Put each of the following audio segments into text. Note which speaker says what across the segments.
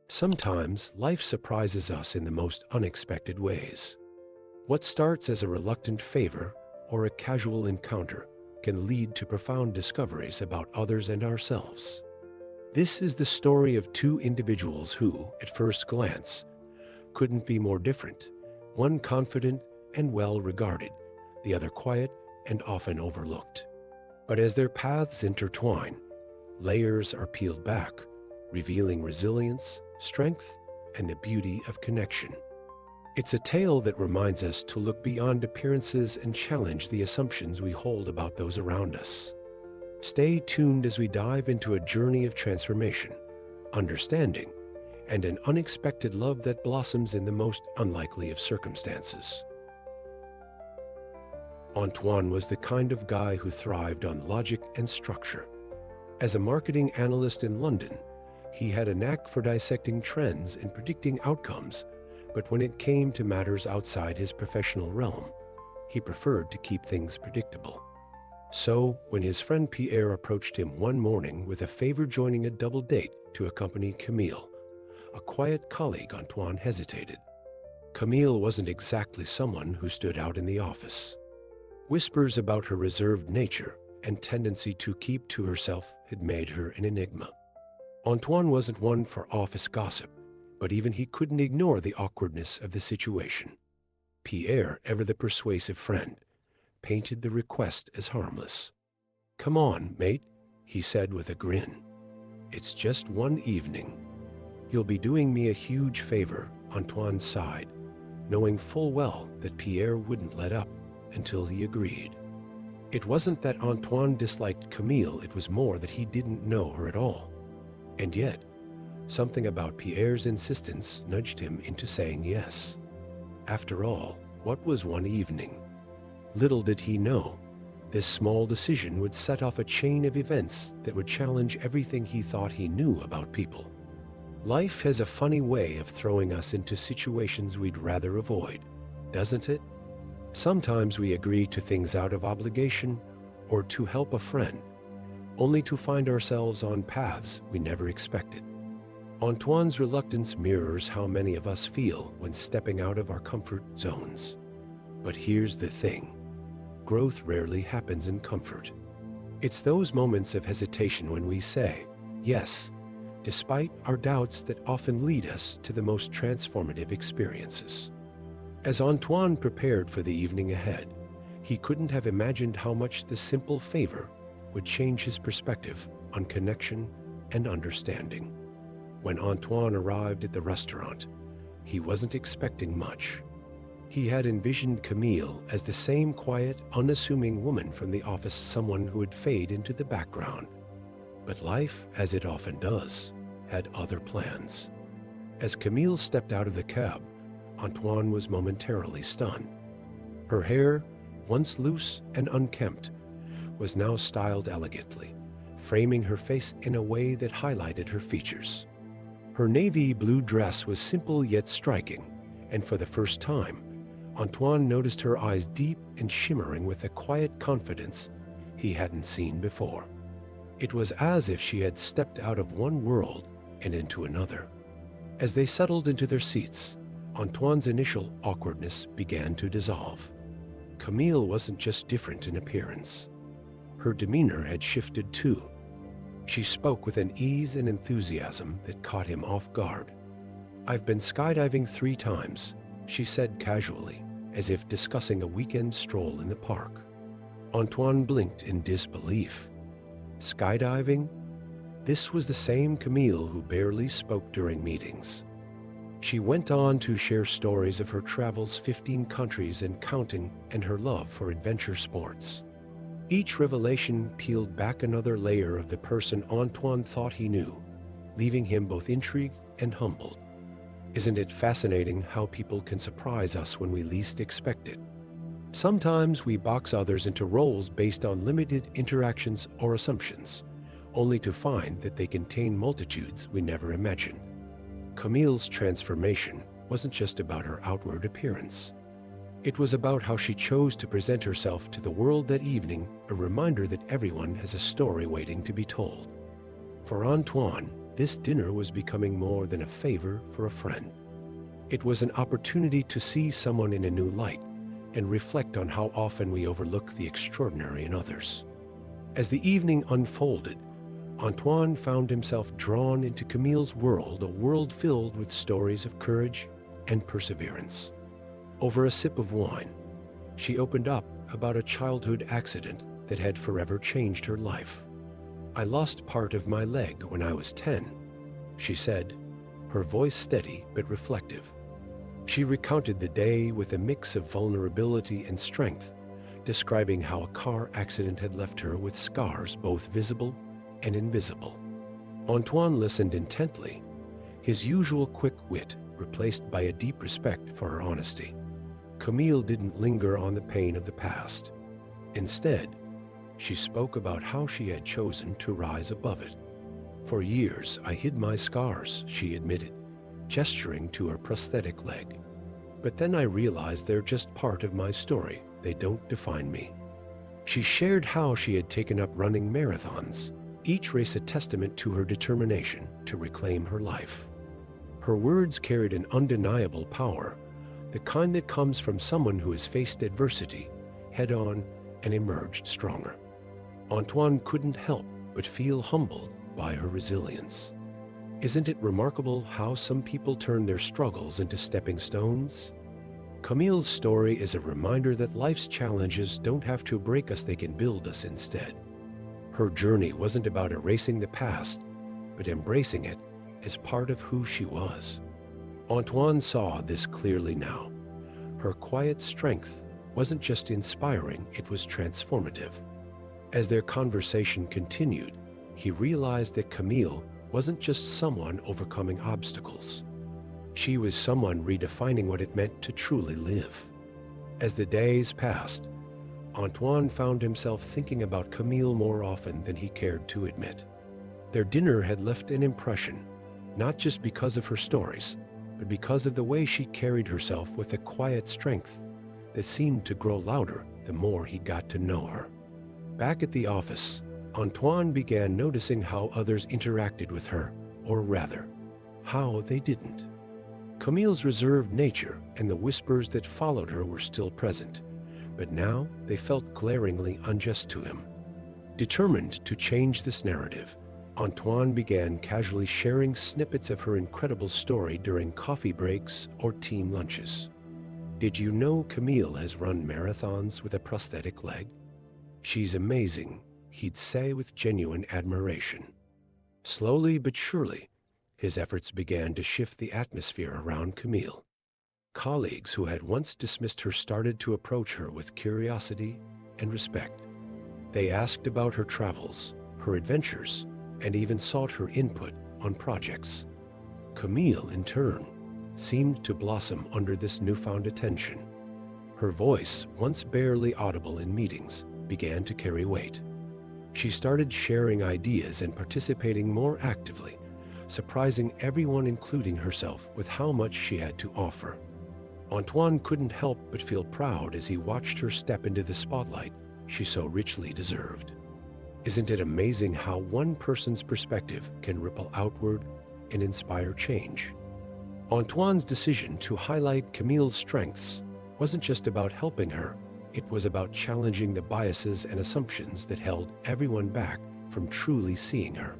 Speaker 1: Sometimes life surprises us in the most unexpected ways. What starts as a reluctant favor or a casual encounter can lead to profound discoveries about others and ourselves. This is the story of two individuals who, at first glance, couldn't be more different. One confident and well regarded, the other quiet and often overlooked. But as their paths intertwine, layers are peeled back, revealing resilience, strength, and the beauty of connection. It's a tale that reminds us to look beyond appearances and challenge the assumptions we hold about those around us. Stay tuned as we dive into a journey of transformation, understanding, and an unexpected love that blossoms in the most unlikely of circumstances. Antoine was the kind of guy who thrived on logic and structure. As a marketing analyst in London, he had a knack for dissecting trends and predicting outcomes, but when it came to matters outside his professional realm, he preferred to keep things predictable. So, when his friend Pierre approached him one morning with a favor joining a double date to accompany Camille, a quiet colleague, Antoine hesitated. Camille wasn't exactly someone who stood out in the office. Whispers about her reserved nature and tendency to keep to herself had made her an enigma. Antoine wasn't one for office gossip, but even he couldn't ignore the awkwardness of the situation. Pierre, ever the persuasive friend, painted the request as harmless. "Come on, mate," he said with a grin. "It's just one evening." "You'll be doing me a huge favor," Antoine sighed, knowing full well that Pierre wouldn't let up until he agreed. It wasn't that Antoine disliked Camille, it was more that he didn't know her at all. And yet, something about Pierre's insistence nudged him into saying yes. After all, what was one evening? Little did he know, this small decision would set off a chain of events that would challenge everything he thought he knew about people. Life has a funny way of throwing us into situations we'd rather avoid, doesn't it? Sometimes we agree to things out of obligation or to help a friend, only to find ourselves on paths we never expected. Antoine's reluctance mirrors how many of us feel when stepping out of our comfort zones. But here's the thing. Growth rarely happens in comfort. It's those moments of hesitation when we say, yes, despite our doubts, that often lead us to the most transformative experiences. As Antoine prepared for the evening ahead, he couldn't have imagined how much the simple favor would change his perspective on connection and understanding. When Antoine arrived at the restaurant, he wasn't expecting much. He had envisioned Camille as the same quiet, unassuming woman from the office, someone who would fade into the background. But life, as it often does, had other plans. As Camille stepped out of the cab, Antoine was momentarily stunned. Her hair, once loose and unkempt, was now styled elegantly, framing her face in a way that highlighted her features. Her navy blue dress was simple yet striking, and for the first time, Antoine noticed her eyes deep and shimmering with a quiet confidence he hadn't seen before. It was as if she had stepped out of one world and into another. As they settled into their seats, Antoine's initial awkwardness began to dissolve. Camille wasn't just different in appearance. Her demeanor had shifted too. She spoke with an ease and enthusiasm that caught him off guard. "I've been skydiving 3 times, she said casually, as if discussing a weekend stroll in the park. Antoine blinked in disbelief. Skydiving? This was the same Camille who barely spoke during meetings. She went on to share stories of her travels 15 countries and counting, and her love for adventure sports. Each revelation peeled back another layer of the person Antoine thought he knew, leaving him both intrigued and humbled. Isn't it fascinating how people can surprise us when we least expect it? Sometimes we box others into roles based on limited interactions or assumptions, only to find that they contain multitudes we never imagined. Camille's transformation wasn't just about her outward appearance. It was about how she chose to present herself to the world that evening, a reminder that everyone has a story waiting to be told. For Antoine, this dinner was becoming more than a favor for a friend. It was an opportunity to see someone in a new light and reflect on how often we overlook the extraordinary in others. As the evening unfolded, Antoine found himself drawn into Camille's world, a world filled with stories of courage and perseverance. Over a sip of wine, she opened up about a childhood accident that had forever changed her life. "I lost part of my leg when I was 10, she said, her voice steady but reflective. She recounted the day with a mix of vulnerability and strength, describing how a car accident had left her with scars both visible and invisible. Antoine listened intently, his usual quick wit replaced by a deep respect for her honesty. Camille didn't linger on the pain of the past. Instead, she spoke about how she had chosen to rise above it. "For years, I hid my scars," she admitted, gesturing to her prosthetic leg. "But then I realized they're just part of my story. They don't define me." She shared how she had taken up running marathons, each race a testament to her determination to reclaim her life. Her words carried an undeniable power, the kind that comes from someone who has faced adversity head-on and emerged stronger. Antoine couldn't help but feel humbled by her resilience. Isn't it remarkable how some people turn their struggles into stepping stones? Camille's story is a reminder that life's challenges don't have to break us, they can build us instead. Her journey wasn't about erasing the past, but embracing it as part of who she was. Antoine saw this clearly now. Her quiet strength wasn't just inspiring, it was transformative. As their conversation continued, he realized that Camille wasn't just someone overcoming obstacles. She was someone redefining what it meant to truly live. As the days passed, Antoine found himself thinking about Camille more often than he cared to admit. Their dinner had left an impression, not just because of her stories, but because of the way she carried herself with a quiet strength that seemed to grow louder the more he got to know her. Back at the office, Antoine began noticing how others interacted with her, or rather, how they didn't. Camille's reserved nature and the whispers that followed her were still present, but now they felt glaringly unjust to him. Determined to change this narrative, Antoine began casually sharing snippets of her incredible story during coffee breaks or team lunches. "Did you know Camille has run marathons with a prosthetic leg? She's amazing," he'd say with genuine admiration. Slowly but surely, his efforts began to shift the atmosphere around Camille. Colleagues who had once dismissed her started to approach her with curiosity and respect. They asked about her travels, her adventures, and even sought her input on projects. Camille, in turn, seemed to blossom under this newfound attention. Her voice, once barely audible in meetings, began to carry weight. She started sharing ideas and participating more actively, surprising everyone, including herself, with how much she had to offer. Antoine couldn't help but feel proud as he watched her step into the spotlight she so richly deserved. Isn't it amazing how one person's perspective can ripple outward and inspire change? Antoine's decision to highlight Camille's strengths wasn't just about helping her, it was about challenging the biases and assumptions that held everyone back from truly seeing her.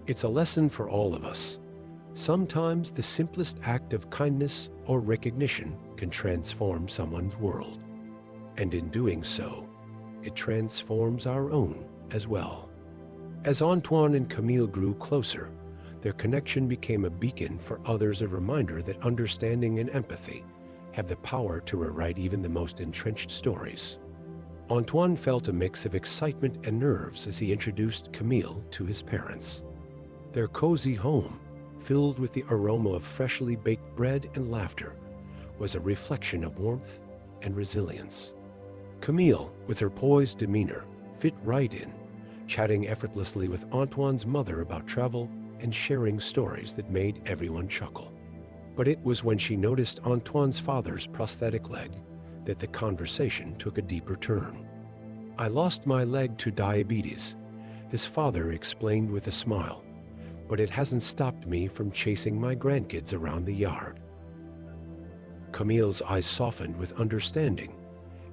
Speaker 1: It's a lesson for all of us. Sometimes the simplest act of kindness or recognition can transform someone's world. And in doing so, it transforms our own as well. As Antoine and Camille grew closer, their connection became a beacon for others, a reminder that understanding and empathy have the power to rewrite even the most entrenched stories. Antoine felt a mix of excitement and nerves as he introduced Camille to his parents. Their cozy home, filled with the aroma of freshly baked bread and laughter, was a reflection of warmth and resilience. Camille, with her poised demeanor, fit right in, chatting effortlessly with Antoine's mother about travel and sharing stories that made everyone chuckle. But it was when she noticed Antoine's father's prosthetic leg that the conversation took a deeper turn. "I lost my leg to diabetes," his father explained with a smile, but it hasn't stopped me from chasing my grandkids around the yard." Camille's eyes softened with understanding,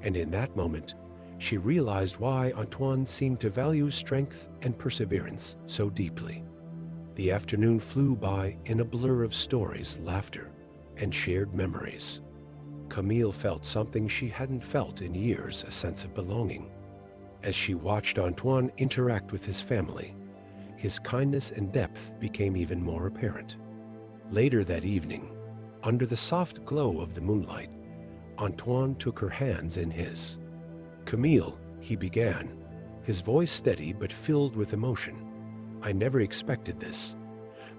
Speaker 1: and in that moment, she realized why Antoine seemed to value strength and perseverance so deeply. The afternoon flew by in a blur of stories, laughter, and shared memories. Camille felt something she hadn't felt in years, a sense of belonging. As she watched Antoine interact with his family, his kindness and depth became even more apparent. Later that evening, under the soft glow of the moonlight, Antoine took her hands in his. "Camille," he began, his voice steady but filled with emotion, "I never expected this,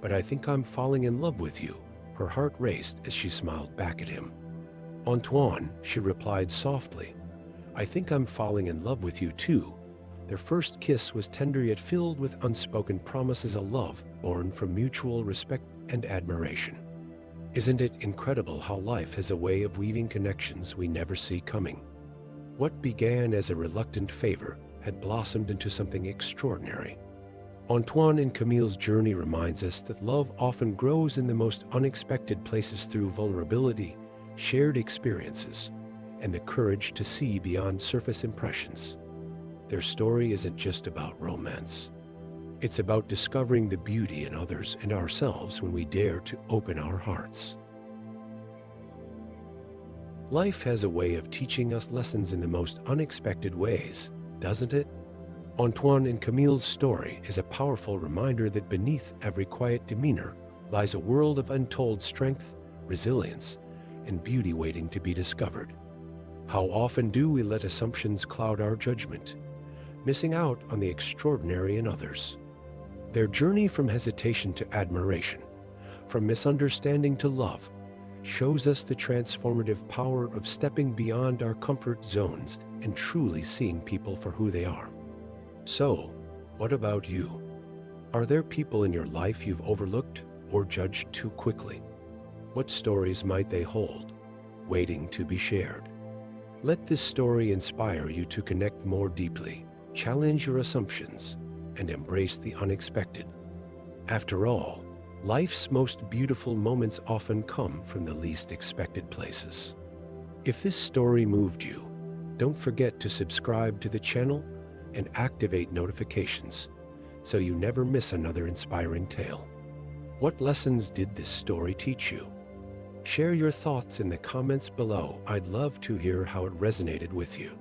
Speaker 1: but I think I'm falling in love with you." Her heart raced as she smiled back at him. "Antoine," she replied softly, "I think I'm falling in love with you too." Their first kiss was tender yet filled with unspoken promises, a love born from mutual respect and admiration. Isn't it incredible how life has a way of weaving connections we never see coming? What began as a reluctant favor had blossomed into something extraordinary. Antoine and Camille's journey reminds us that love often grows in the most unexpected places through vulnerability, shared experiences, and the courage to see beyond surface impressions. Their story isn't just about romance. It's about discovering the beauty in others and ourselves when we dare to open our hearts. Life has a way of teaching us lessons in the most unexpected ways, doesn't it? Antoine and Camille's story is a powerful reminder that beneath every quiet demeanor lies a world of untold strength, resilience, and beauty waiting to be discovered. How often do we let assumptions cloud our judgment, missing out on the extraordinary in others? Their journey from hesitation to admiration, from misunderstanding to love, shows us the transformative power of stepping beyond our comfort zones and truly seeing people for who they are. So, what about you? Are there people in your life you've overlooked or judged too quickly? What stories might they hold, waiting to be shared? Let this story inspire you to connect more deeply, challenge your assumptions, and embrace the unexpected. After all, life's most beautiful moments often come from the least expected places. If this story moved you, don't forget to subscribe to the channel and activate notifications so you never miss another inspiring tale. What lessons did this story teach you? Share your thoughts in the comments below. I'd love to hear how it resonated with you.